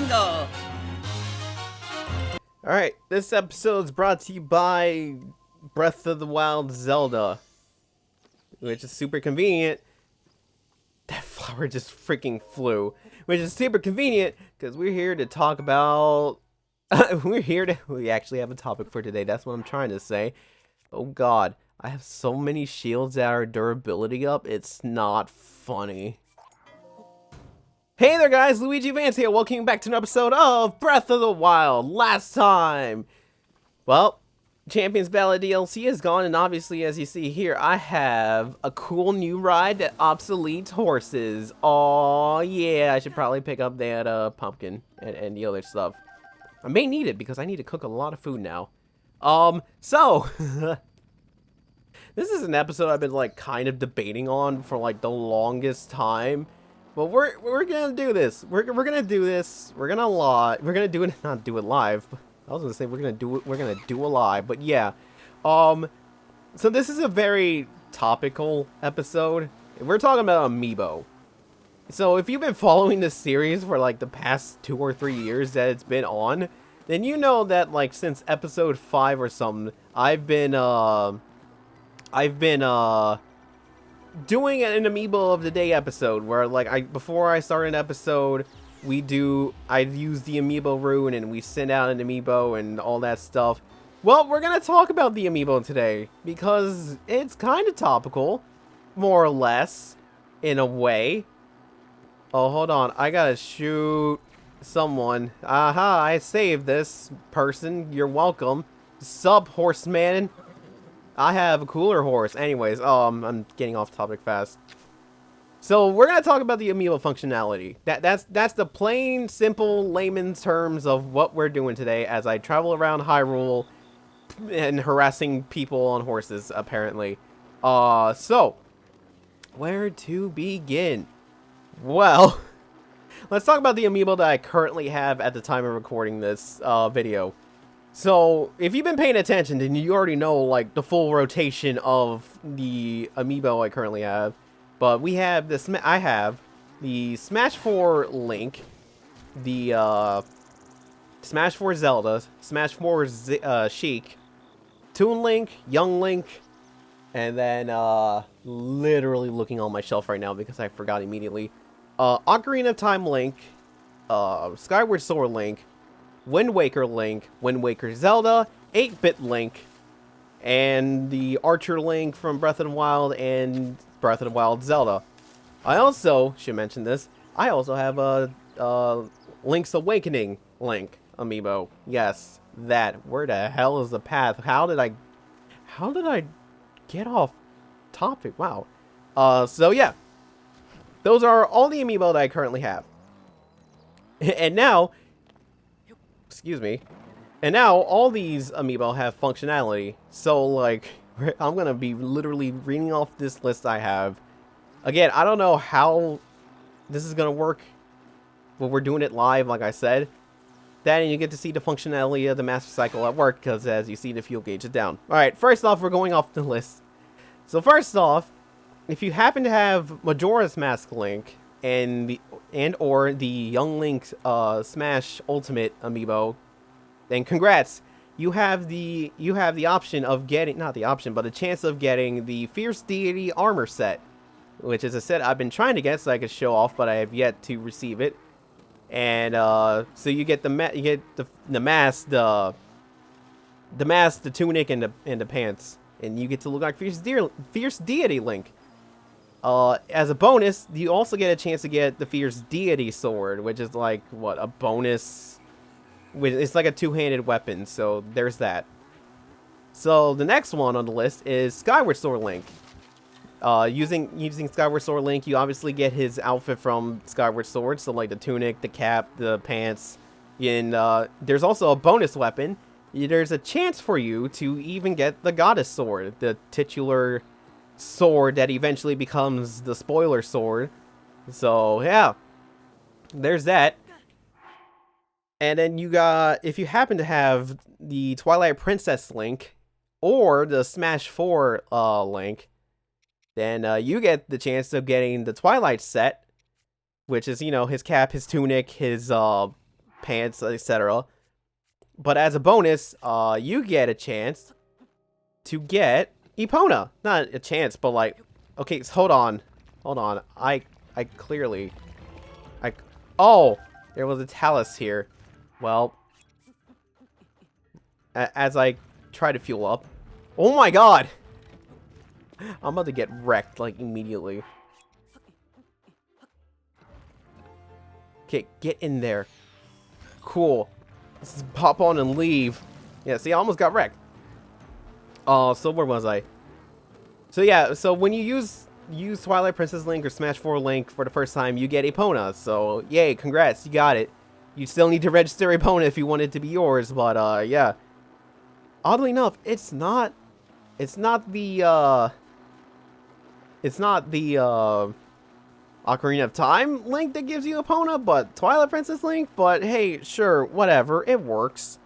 Bingo! Alright, this episode is brought to you by Breath of the Wild Zelda, which is super convenient. That flower just freaking flew. Which is super convenient, because we're here to talk about... we actually have a topic for today, that's what I'm trying to say. Oh god, I have so many shields that are durability up, it's not funny. Hey there guys, Luigiadvance here, welcome back to an episode of Breath of the Wild. Last time, well, Champions Ballad DLC is gone, and obviously as you see here, I have a cool new ride that obsoletes horses. Oh yeah, I should probably pick up that pumpkin and the other stuff. I may need it because I need to cook a lot of food now. So, this is an episode I've been like kind of debating on for like the longest time. But we're gonna do this. We're gonna do this. We're gonna do it, not do it live. I was gonna say we're gonna do a live, but yeah. So this is a very topical episode. We're talking about Amiibo. So if you've been following this series for like the past 2 or 3 years that it's been on, then you know that like since episode 5 or something, I've been doing an Amiibo of the Day episode where like before I start an episode, I use the Amiibo rune and we send out an Amiibo and all that stuff. Well, we're gonna talk about the Amiibo today because it's kind of topical, more or less, in a way. Oh, hold on, I gotta shoot someone. Aha, I saved this person. You're welcome. Sup, horseman? I have a cooler horse. Anyways, I'm getting off topic fast. So we're gonna talk about the Amiibo functionality. That's the plain, simple, layman's terms of what we're doing today as I travel around Hyrule and harassing people on horses, apparently. So where to begin? Well, let's talk about the Amiibo that I currently have at the time of recording this video. So, if you've been paying attention, then you already know, like, the full rotation of the Amiibo I currently have. But we have I have the Smash 4 Link, the, Smash 4 Zelda, Smash 4 Sheik, Toon Link, Young Link, and then, literally looking on my shelf right now because I forgot immediately, Ocarina of Time Link, Skyward Sword Link, Wind Waker Link, Wind Waker Zelda, 8-Bit Link, and the Archer Link from Breath of the Wild and Breath of the Wild Zelda. I also, should mention this, I also have a Link's Awakening Link Amiibo. Yes, that. Where the hell is the path? How did I get off topic? Wow. So yeah. Those are all the Amiibo that I currently have. And now, excuse me. And now, all these Amiibo have functionality. So, like, I'm gonna be literally reading off this list I have. Again, I don't know how this is gonna work when we're doing it live, like I said. Then you get to see the functionality of the Master Cycle at work, because as you see, the fuel gauge is down. Alright, first off, we're going off the list. So, first off, if you happen to have Majora's Mask Link or the Young Link Smash Ultimate Amiibo, then congrats. You have the option of getting, not the option, but a chance of getting the Fierce Deity Armor set, which is a set I've been trying to get so I could show off, but I have yet to receive it. And so you get the mask, the tunic, and the pants, and you get to look like Fierce Deity Link. As a bonus, you also get a chance to get the Fierce Deity Sword, which is like, what, a bonus? It's like a two-handed weapon, so there's that. So the next one on the list is Skyward Sword Link. Using Skyward Sword Link, you obviously get his outfit from Skyward Sword, so like the tunic, the cap, the pants, and there's also a bonus weapon. There's a chance for you to even get the Goddess Sword, the titular sword that eventually becomes the spoiler sword. So yeah, there's that. And then you got, if you happen to have the Twilight Princess Link or the Smash 4 Link, then you get the chance of getting the Twilight set, which is, you know, his cap, his tunic, his pants, etc. But as a bonus, you get a chance to get Epona. Not a chance, but like, okay, so hold on. I clearly, oh, there was a Talus here. Well, as I try to fuel up. Oh my god! I'm about to get wrecked, like, immediately. Okay, get in there. Cool. Let's just pop on and leave. Yeah, see, I almost got wrecked. Oh, so where was I? So yeah, so when you use Twilight Princess Link or Smash 4 Link for the first time, you get Epona. So, yay, congrats, you got it. You still need to register Epona if you want it to be yours, but, yeah. Oddly enough, it's not the Ocarina of Time Link that gives you Epona, but Twilight Princess Link, but hey, sure, whatever, it works.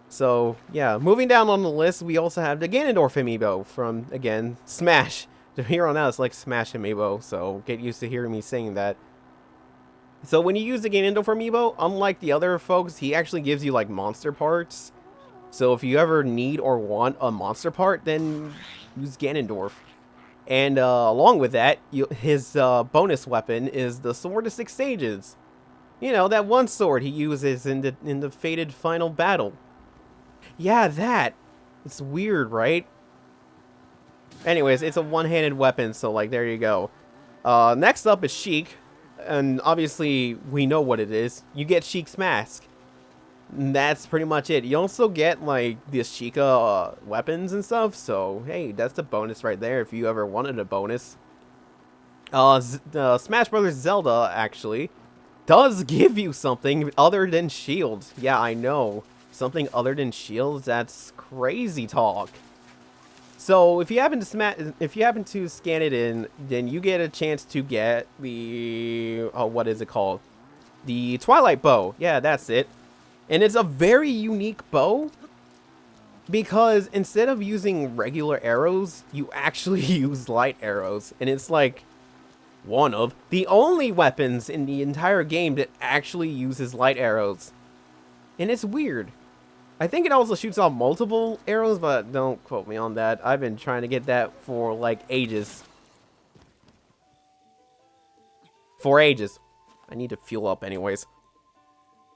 So, yeah, moving down on the list, we also have the Ganondorf Amiibo from, again, Smash. From here on out, it's like Smash Amiibo, so get used to hearing me saying that. So when you use the Ganondorf Amiibo, unlike the other folks, he actually gives you, like, monster parts. So if you ever need or want a monster part, then use Ganondorf. And along with that, his bonus weapon is the Sword of Six Stages. You know, that one sword he uses in the fated final battle. Yeah, that. It's weird, right? Anyways, it's a one-handed weapon, so, like, there you go. Next up is Sheik. And obviously, we know what it is. You get Sheik's mask. And that's pretty much it. You also get, like, the Sheikah weapons and stuff. So, hey, that's the bonus right there if you ever wanted a bonus. Smash Brothers Zelda, actually, does give you something other than shields. Yeah, I know. Something other than shields? That's crazy talk. So, if you happen to scan it in, then you get a chance to get the, what is it called? The Twilight Bow. Yeah, that's it. And it's a very unique bow because instead of using regular arrows, you actually use light arrows. And it's like one of the only weapons in the entire game that actually uses light arrows. And it's weird. I think it also shoots off multiple arrows, but don't quote me on that. I've been trying to get that for like ages. For ages. I need to fuel up anyways.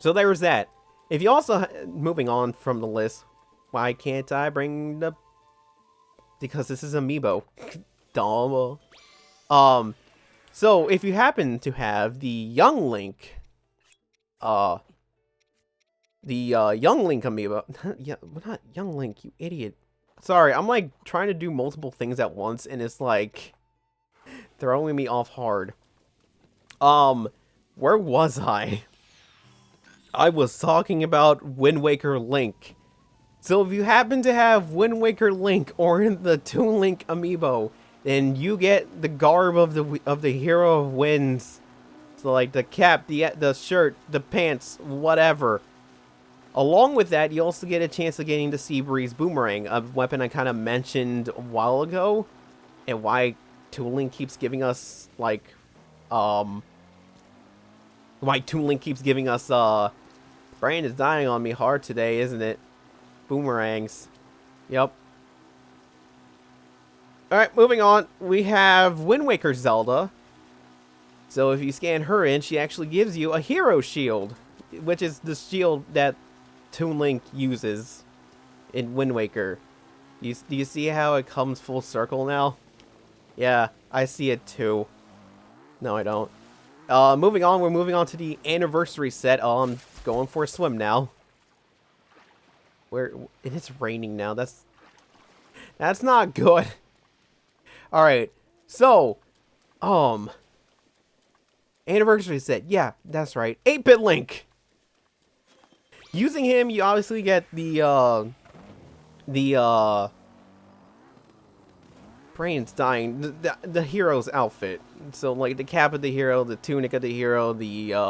So there was that. If you also, moving on from the list, why can't I bring the, because this is Amiibo. Dumb. So if you happen to have the Young Link, Young Link Amiibo, yeah, not Young Link, you idiot. Sorry, I'm like trying to do multiple things at once, and it's like throwing me off hard. Where was I? I was talking about Wind Waker Link. So if you happen to have Wind Waker Link or the Toon Link Amiibo, then you get the garb of the Hero of Winds. So like the cap, the shirt, the pants, whatever. Along with that, you also get a chance of getting the Sea Breeze Boomerang, a weapon I kind of mentioned a while ago, and why Toon Link keeps giving us like, why Toon Link keeps giving us brain is dying on me hard today, isn't it? Boomerangs. Yep. Alright, moving on. We have Wind Waker Zelda. So if you scan her in, she actually gives you a hero shield, which is the shield that Toon Link uses in Wind Waker. Do you see how it comes full circle now? Yeah, I see it too. No, I don't. Moving on, we're moving on to the anniversary set. I'm going for a swim now. And it's raining now. That's not good. All right. So, anniversary set. Yeah, that's right. 8-bit Link. Using him, you obviously get the brain's dying. The hero's outfit. So like the cap of the hero, the tunic of the hero, the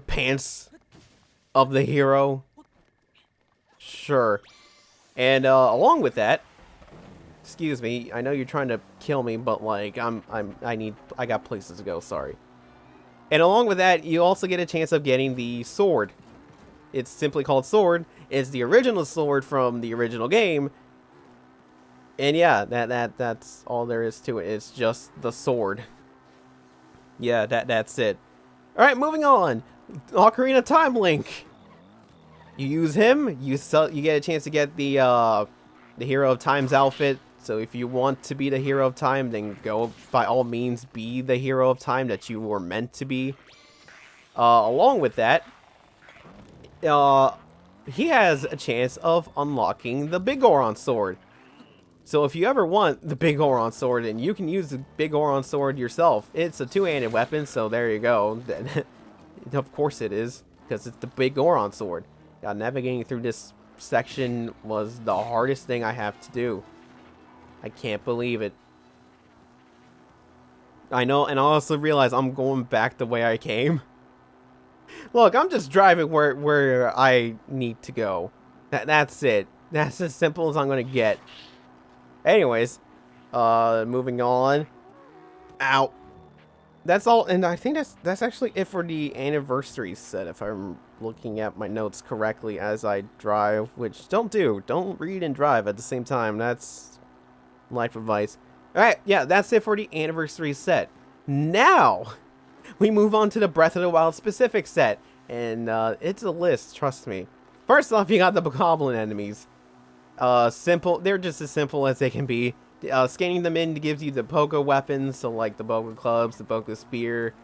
pants of the hero. Sure. And along with that, excuse me, I know you're trying to kill me, but like I got places to go, sorry. And along with that, you also get a chance of getting the sword. It's simply called sword. It's the original sword from the original game. And yeah, that's all there is to it. It's just the sword. Yeah, that's it. All right, moving on. Ocarina Time Link. You use him. You get a chance to get the Hero of Time's outfit. So if you want to be the Hero of Time, then go by all means be the Hero of Time that you were meant to be. Along with that, he has a chance of unlocking the Big Goron sword. So if you ever want the Big Goron sword, and you can use the Big Goron sword yourself, it's a two-handed weapon, so there you go. Of course it is, because it's the Big Goron sword. Navigating through this section was the hardest thing I have to do. I can't believe it. I know, and I also realize I'm going back the way I came. Look, I'm just driving where I need to go. That's it. That's as simple as I'm gonna get. Anyways, moving on. Ow. That's all, and I think that's actually it for the anniversary set, if I'm looking at my notes correctly as I drive, which don't read and drive at the same time. That's life advice. Alright, yeah, that's it for the anniversary set. Now, we move on to the Breath of the Wild specific set, and it's a list, trust me. First off, you got the Bokoblin enemies. Simple, they're just as simple as they can be. Scanning them in gives you the Pogo weapons, so like the Pogo Clubs, the Pogo Spear,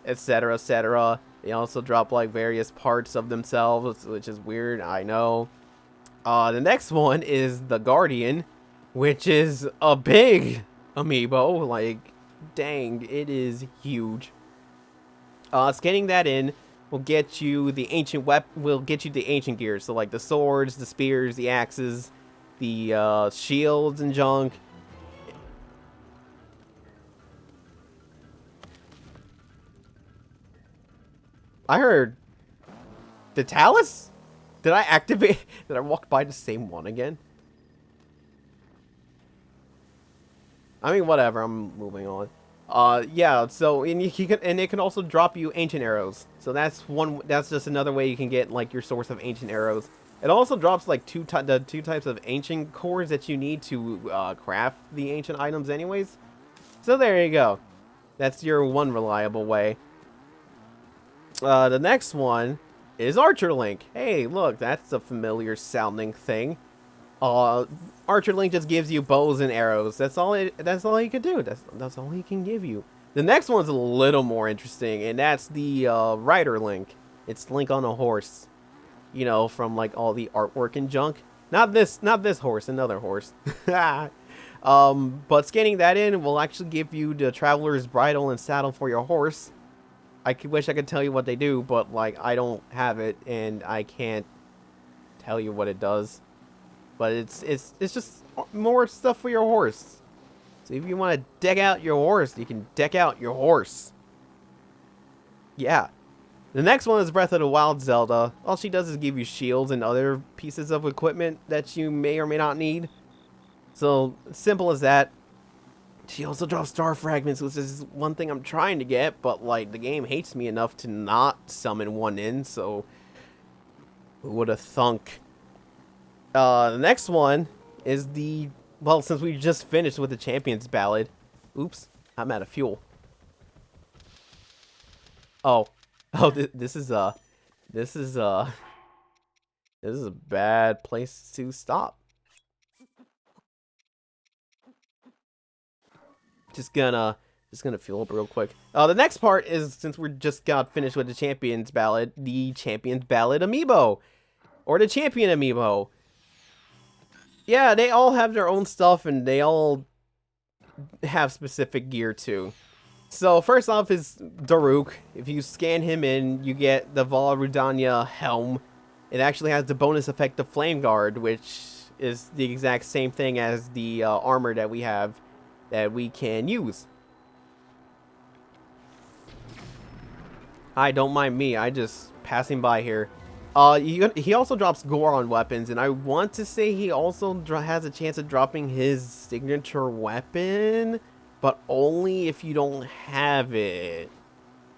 etc, etc. They also drop like various parts of themselves, which is weird, I know. The next one is the Guardian, which is a big amiibo, like, dang, it is huge. Scanning that in will get you the ancient gear, so like the swords, the spears, the axes, the shields and junk. I heard the Talus? Did I activate? Did I walk by the same one again? I mean, whatever. I'm moving on. Yeah. So and it can also drop you ancient arrows. So that's just another way you can get like your source of ancient arrows. It also drops like the two types of ancient cores that you need to craft the ancient items, anyways. So there you go. That's your one reliable way. The next one is Archer Link. Hey, look, that's a familiar sounding thing. Archer Link just gives you bows and arrows. That's all he can do. That's all he can give you. The next one's a little more interesting, and that's the Rider Link. It's Link on a horse. You know, from like all the artwork and junk. Not this horse, another horse. But scanning that in will actually give you the Traveler's Bridle and Saddle for your horse. I wish I could tell you what they do, but like I don't have it and I can't tell you what it does. But it's just more stuff for your horse. So if you want to deck out your horse, you can deck out your horse. Yeah. The next one is Breath of the Wild Zelda. All she does is give you shields and other pieces of equipment that you may or may not need. So simple as that. She also drops star fragments, which is one thing I'm trying to get, but like the game hates me enough to not summon one in, so who would have thunk? The next one is well, since we just finished with the Champion's Ballad. Oops, I'm out of fuel. Oh, this is a bad place to stop. Just gonna fuel up real quick. The next part is, since we just got finished with the Champion's Ballad, the Champion's Ballad Amiibo. Or the Champion Amiibo. Yeah, they all have their own stuff, and they all have specific gear, too. So, first off is Daruk. If you scan him in, you get the Vala Rudania helm. It actually has the bonus effect of Flame Guard, which is the exact same thing as the armor that we have that we can use. Hi, don't mind me. I just passing by here. He also drops Goron weapons, and I want to say he also has a chance of dropping his signature weapon, but only if you don't have it.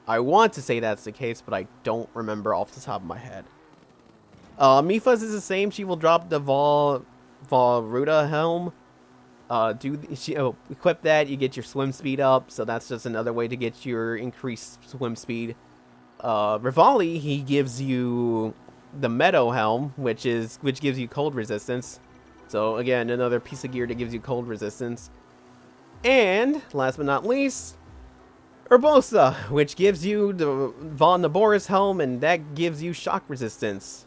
I want to say that's the case, but I don't remember off the top of my head. Mifa's is the same. She will drop the Varuda helm. Equip that, you get your swim speed up, so that's just another way to get your increased swim speed. Rivali, he gives you the Meadow helm, which gives you cold resistance. So again, another piece of gear that gives you cold resistance. And last but not least, Urbosa, which gives you the Von Naboris helm, and that gives you shock resistance.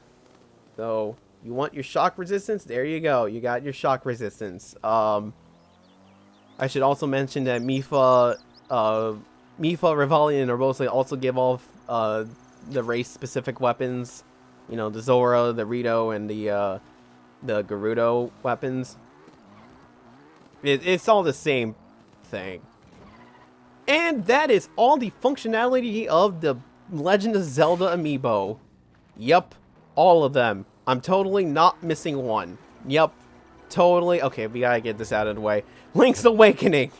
So you want your shock resistance? There you go. You got your shock resistance. I should also mention that Mipha, Rivali, and Urbosa also give off the race-specific weapons. You know, the Zora, the Rito, and the Gerudo weapons. It's all the same thing. And that is all the functionality of the Legend of Zelda Amiibo. Yep, all of them. I'm totally not missing one. Yep, totally. Okay, we gotta get this out of the way. Link's Awakening.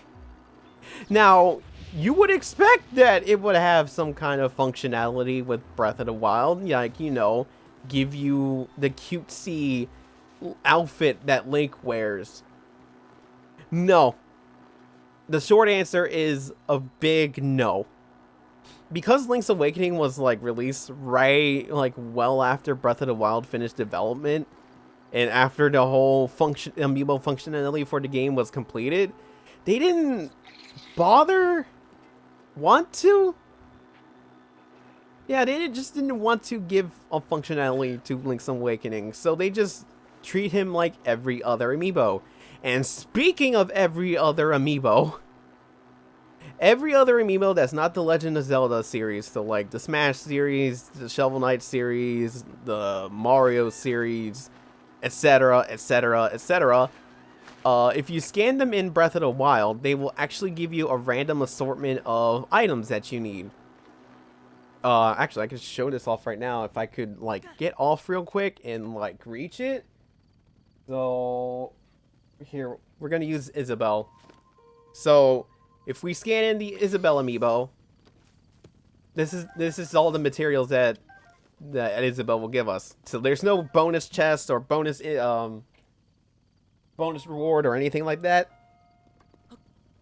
Now, you would expect that it would have some kind of functionality with Breath of the Wild. Like, you know, give you the cutesy outfit that Link wears. No. The short answer is a big no. Because Link's Awakening was like released right like well after Breath of the Wild finished development, and after the whole amiibo functionality for the game was completed, they didn't want to. Yeah, they just didn't want to give a functionality to Link's Awakening, so they just treat him like every other amiibo. And speaking of every other amiibo that's not the Legend of Zelda series, so like the Smash series, the Shovel Knight series, the Mario series, etc., etc., etc., if you scan them in Breath of the Wild, they will actually give you a random assortment of items that you need. Actually, I could show this off right now if I could, like, get off real quick and, like, reach it. So, here, we're gonna use Isabelle. So, if we scan in the Isabelle amiibo, this is all the materials that Isabelle will give us. So there's no bonus chest or bonus reward or anything like that.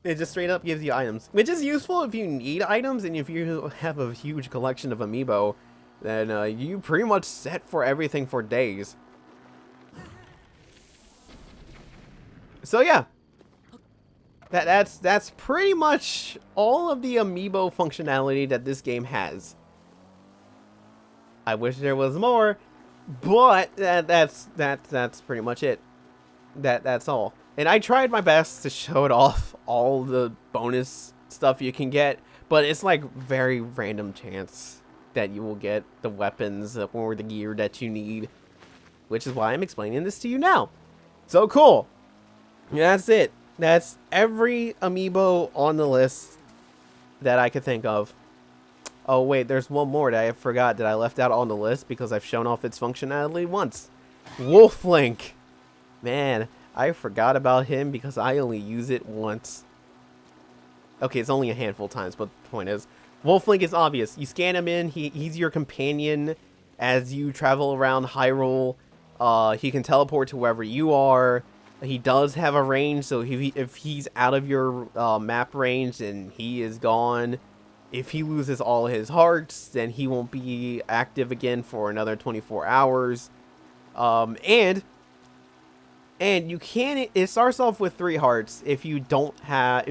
It just straight up gives you items, which is useful if you need items, and if you have a huge collection of amiibo, then you pretty much set for everything for days. So yeah. That's pretty much all of the amiibo functionality that this game has. I wish there was more, but that's pretty much it. That's all. And I tried my best to show it off, all the bonus stuff you can get, but it's like very random chance that you will get the weapons or the gear that you need, which is why I'm explaining this to you now. So cool. That's it. That's every amiibo on the list that I could think of. Oh wait, there's one more that I forgot that I left out on the list because I've shown off its functionality once. Wolf Link. Man, I forgot about him because I only use it once. Okay, it's only a handful of times, but the point is, Wolf Link is obvious. You scan him in, he's your companion as you travel around Hyrule. He can teleport to wherever you are. He does have a range, so if he's out of your map range, then he is gone. If he loses all his hearts, then he won't be active again for another 24 hours. And you can, it starts off with 3 hearts if you just have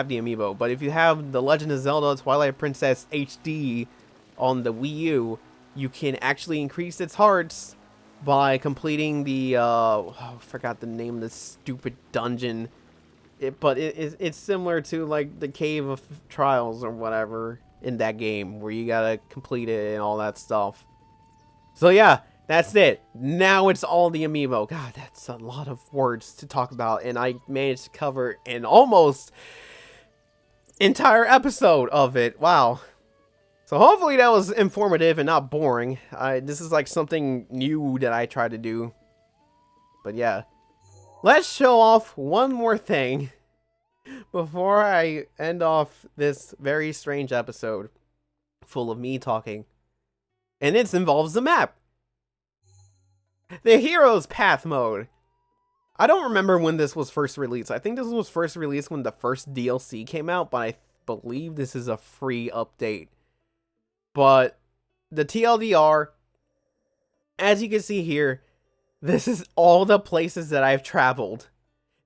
the amiibo. But if you have the Legend of Zelda Twilight Princess HD on the Wii U, you can actually increase its hearts by completing the, I forgot the name of this stupid dungeon. But it's similar to, like, the Cave of Trials or whatever in that game, where you gotta complete it and all that stuff. So yeah, that's it. Now it's all the amiibo. God, that's a lot of words to talk about, and I managed to cover an almost entire episode of it. Wow. So hopefully that was informative and not boring. This is like something new that I try to do. But yeah. Let's show off one more thing before I end off this very strange episode. full of me talking. And it involves the map. The Hero's Path mode. I don't remember when this was first released. I think this was first released when the first DLC came out, but I believe this is a free update. But the TLDR, as you can see here, this is all the places that I've traveled.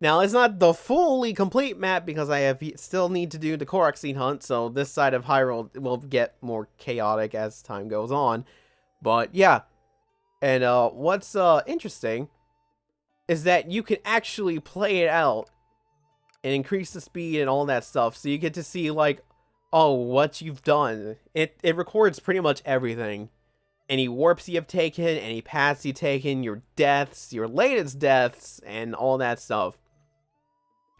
Now, it's not the fully complete map because I still need to do the CAROK scene hunt, so this side of Hyrule will get more chaotic as time goes on. But yeah, and what's interesting is that you can actually play it out and increase the speed and all that stuff, so you get to see, like, oh, what you've done. It records pretty much everything. Any warps you have taken, any paths you've taken, your deaths, your latest deaths, and all that stuff.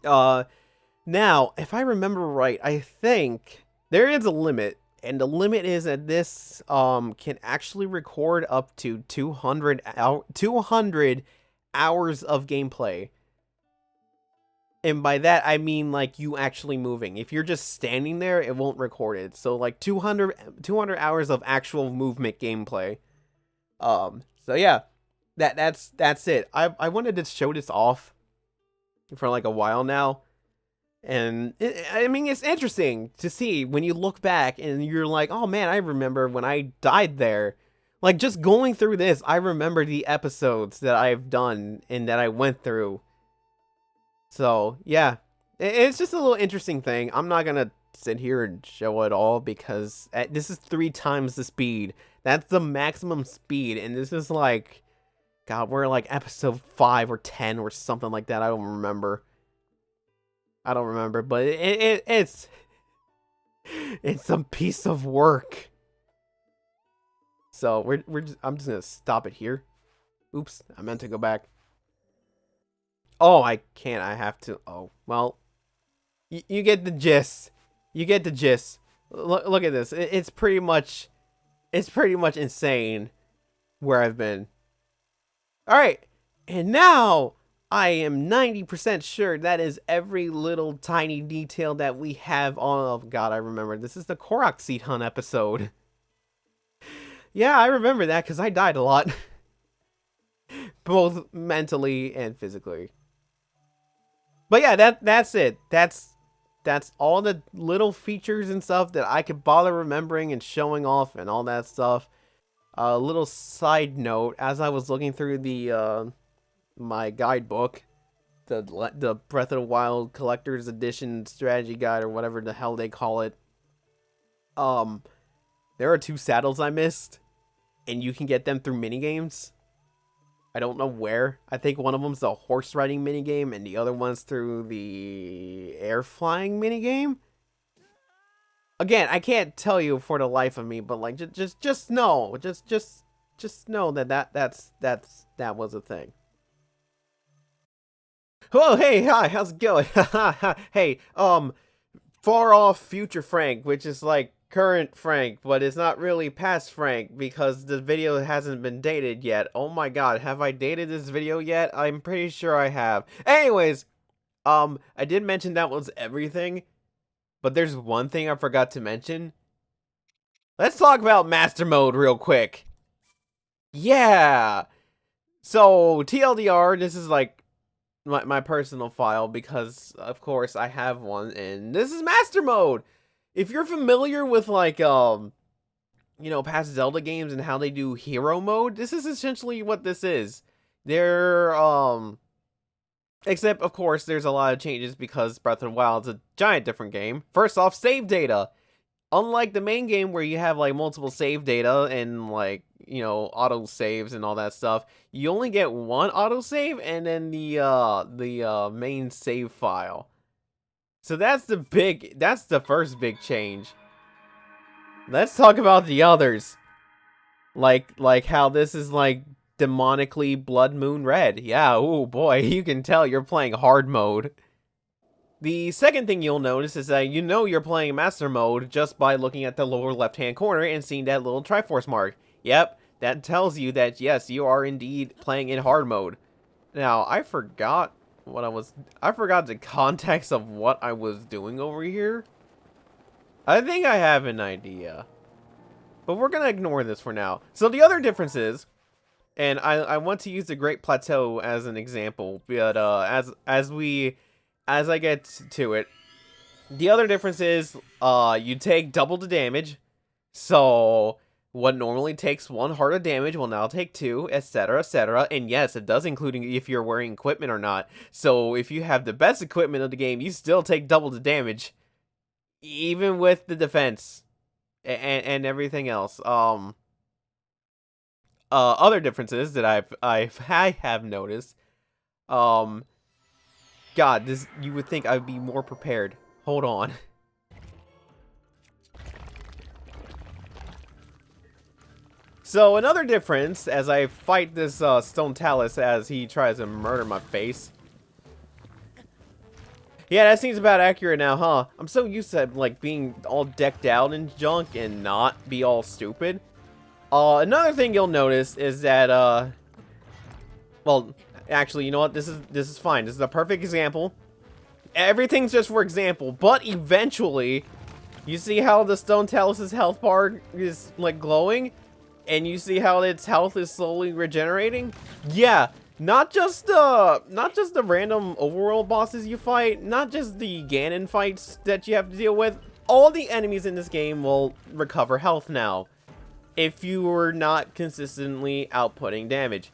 Now, if I remember right, I think there is a limit, and the limit is that this can actually record up to 200 hours of gameplay. And by that, I mean, like, you actually moving. If you're just standing there, it won't record it. So, like, 200 hours of actual movement gameplay. So yeah, that's it. I wanted to show this off for, like, a while now. And, I mean, it's interesting to see when you look back and you're like, oh, man, I remember when I died there. Like, just going through this, I remember the episodes that I've done and that I went through. So, yeah, it's just a little interesting thing. I'm not going to sit here and show it all because this is 3 times the speed. That's the maximum speed, and this is like, God, we're like episode 5 or 10 or something like that. I don't remember. But it's some piece of work. So I'm just gonna stop it here. Oops, I meant to go back. Oh, I can't. I have to. Oh, well, you get the gist. You get the gist. Look at this. It's pretty much insane where I've been. All right, and now I am 90% sure that is every little tiny detail that we have on. Oh God, I remember. This is the CAROK seat hunt episode. Yeah, I remember that because I died a lot. Both mentally and physically. But yeah, that's it. That's all the little features and stuff that I could bother remembering and showing off and all that stuff. A little side note, as I was looking through the my guidebook, the Breath of the Wild Collector's Edition strategy guide or whatever the hell they call it, there are 2 saddles I missed, and you can get them through minigames. I don't know where. I think one of them's the horse riding minigame, and the other one's through the air flying minigame. Again, I can't tell you for the life of me, but like just know, just know that was a thing. Oh, hey, hi, how's it going? Hey, far off future Frank, which is like current Frank, but it's not really past Frank because the video hasn't been dated yet. Oh my God, have I dated this video yet? I'm pretty sure I have. Anyways, I did mention that was everything, but there's one thing I forgot to mention. Let's talk about Master Mode real quick. Yeah. So, TLDR, this is like my personal file because, of course, I have one, and this is Master Mode. If you're familiar with, like, you know, past Zelda games and how they do hero mode, this is essentially what this is. They're, except, of course, there's a lot of changes because Breath of the Wild is a giant different game. First off, save data. Unlike the main game where you have, like, multiple save data and, like, you know, auto saves and all that stuff, you only get one auto save and then the main save file. So that's the first big change. Let's talk about the others. Like how this is like demonically Blood Moon Red. Yeah, oh boy, you can tell you're playing hard mode. The second thing you'll notice is that you know you're playing Master Mode just by looking at the lower left-hand corner and seeing that little Triforce mark. Yep, that tells you that, yes, you are indeed playing in hard mode. Now, I forgot the context of what I was doing over here. I think I have an idea. but we're gonna ignore this for now. So the other difference is, and I want to use the Great Plateau as an example, but as I get to it, the other difference is you take double the damage. So what normally takes 1 heart of damage will now take 2, etc., etc. And yes, it does include if you're wearing equipment or not. So if you have the best equipment of the game, you still take double the damage, even with the defense and everything else. Other differences that I have noticed. God, this, you would think I would be more prepared. Hold on. So another difference, as I fight this Stone Talus as he tries to murder my face. Yeah, that seems about accurate now, huh? I'm so used to like being all decked out and junk and not be all stupid. Another thing you'll notice is that well, actually, you know what? This is fine. This is a perfect example. Everything's just for example, but eventually, you see how the Stone Talus's health bar is like glowing? And you see how its health is slowly regenerating? Yeah, not just the random overworld bosses you fight, not just the Ganon fights that you have to deal with. All the enemies in this game will recover health now, if you were not consistently outputting damage.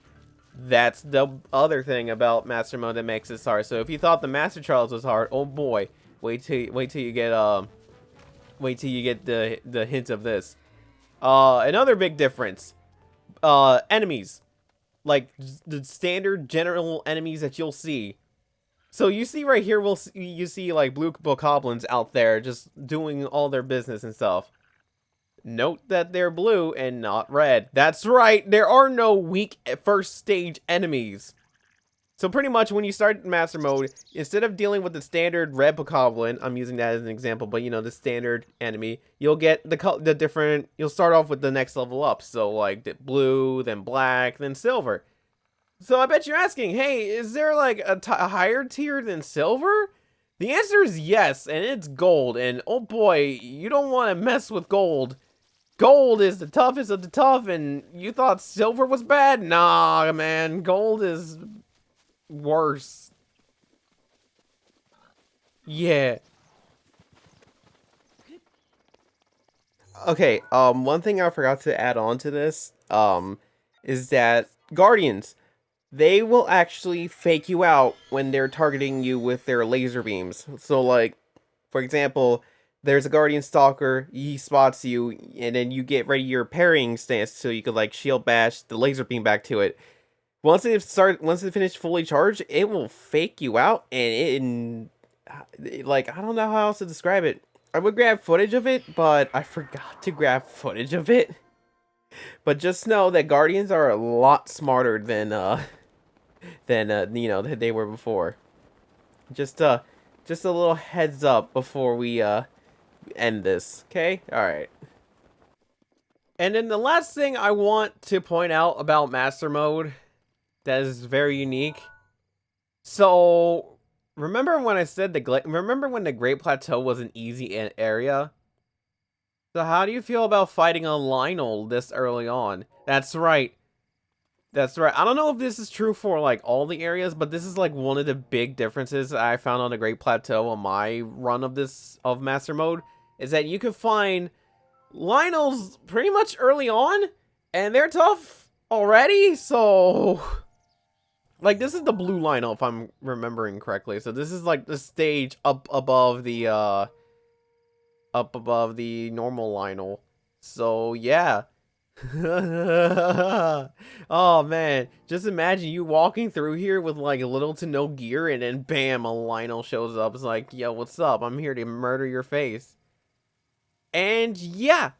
That's the other thing about Master Mode that makes this hard. So if you thought the Master Trials was hard, oh boy, wait till you get the hint of this. Another big difference, enemies, like the standard general enemies that you'll see. So you see right here, you see like blue bokoblins out there just doing all their business and stuff. Note that they're blue and not red. That's right, there are no weak first stage enemies. So pretty much when you start Master Mode, instead of dealing with the standard red bokoblin, I'm using that as an example, but you know, the standard enemy, you'll get the different, you'll start off with the next level up. So like the blue, then black, then silver. So I bet you're asking, hey, is there like a higher tier than silver? The answer is yes, and it's gold. And oh boy, you don't want to mess with gold. Gold is the toughest of the tough, and you thought silver was bad? Nah, man, gold is worse. Yeah. Okay, one thing I forgot to add on to this, is that Guardians, they will actually fake you out when they're targeting you with their laser beams. So like, for example, there's a Guardian Stalker, he spots you, and then you get ready your parrying stance so you could like shield bash the laser beam back to it. Once it finished fully charged, it will fake you out, and like, I don't know how else to describe it. I would grab footage of it, but I forgot to grab footage of it. But just know that Guardians are a lot smarter than you know, that they were before. Just a little heads up before we end this, okay? All right. And then the last thing I want to point out about Master Mode that is very unique. So, remember when I said remember when the Great Plateau was an easy area? So how do you feel about fighting a Lionel this early on? That's right. That's right. I don't know if this is true for like all the areas, but this is like one of the big differences I found on the Great Plateau on my run of Master Mode, is that you can find Lionels pretty much early on, and they're tough already. So like, this is the blue Lionel, if I'm remembering correctly. So this is like the stage up above the normal Lionel. So yeah. Oh man, just imagine you walking through here with like little to no gear, and then bam, a Lionel shows up. It's like, yo, what's up? I'm here to murder your face. And yeah,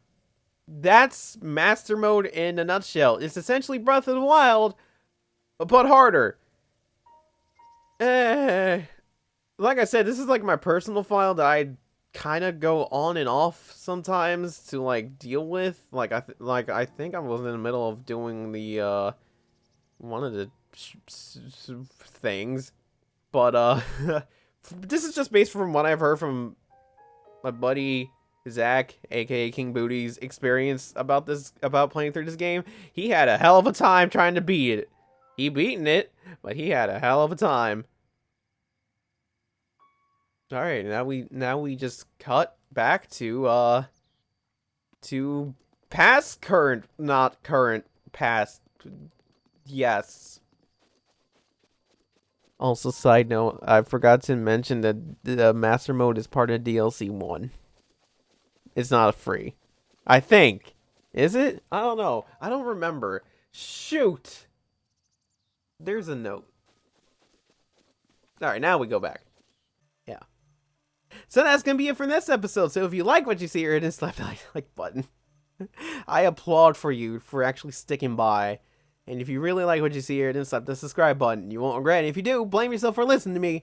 that's Master Mode in a nutshell. It's essentially Breath of the Wild, but harder. Like I said, this is like my personal file that I kind of go on and off sometimes to like deal with. Like I think I was in the middle of doing the one of the things, but this is just based from what I've heard from my buddy Zach, aka King Booty's experience about playing through this game, he had a hell of a time trying to beat it. He beaten it, but he had a hell of a time. All right, now we just cut back to past, current, not current, past. Yes. Also, side note, I forgot to mention that the master mode is part of DLC 1. It's not free. I think. Is it? I don't know. I don't remember. Shoot. There's a note. Alright, now we go back. Yeah. So that's going to be it for this episode. So if you like what you see here, just slap the like button. I applaud for you for actually sticking by. And if you really like what you see here, then slap the subscribe button. You won't regret it. If you do, blame yourself for listening to me.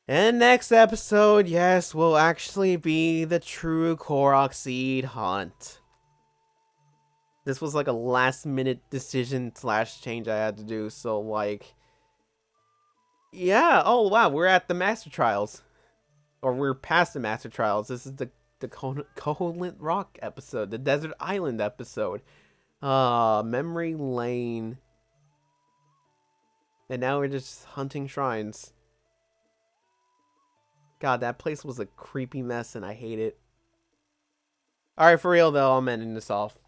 And next episode, yes, will actually be the true Korok seed hunt. This was like a last minute decision / change I had to do, so like... Yeah, oh wow, we're at the Master Trials. Or we're past the Master Trials. This is the Koholint Rock episode, the Desert Island episode. Memory Lane. And now we're just hunting shrines. God, that place was a creepy mess and I hate it. Alright, for real though, I'm ending this off.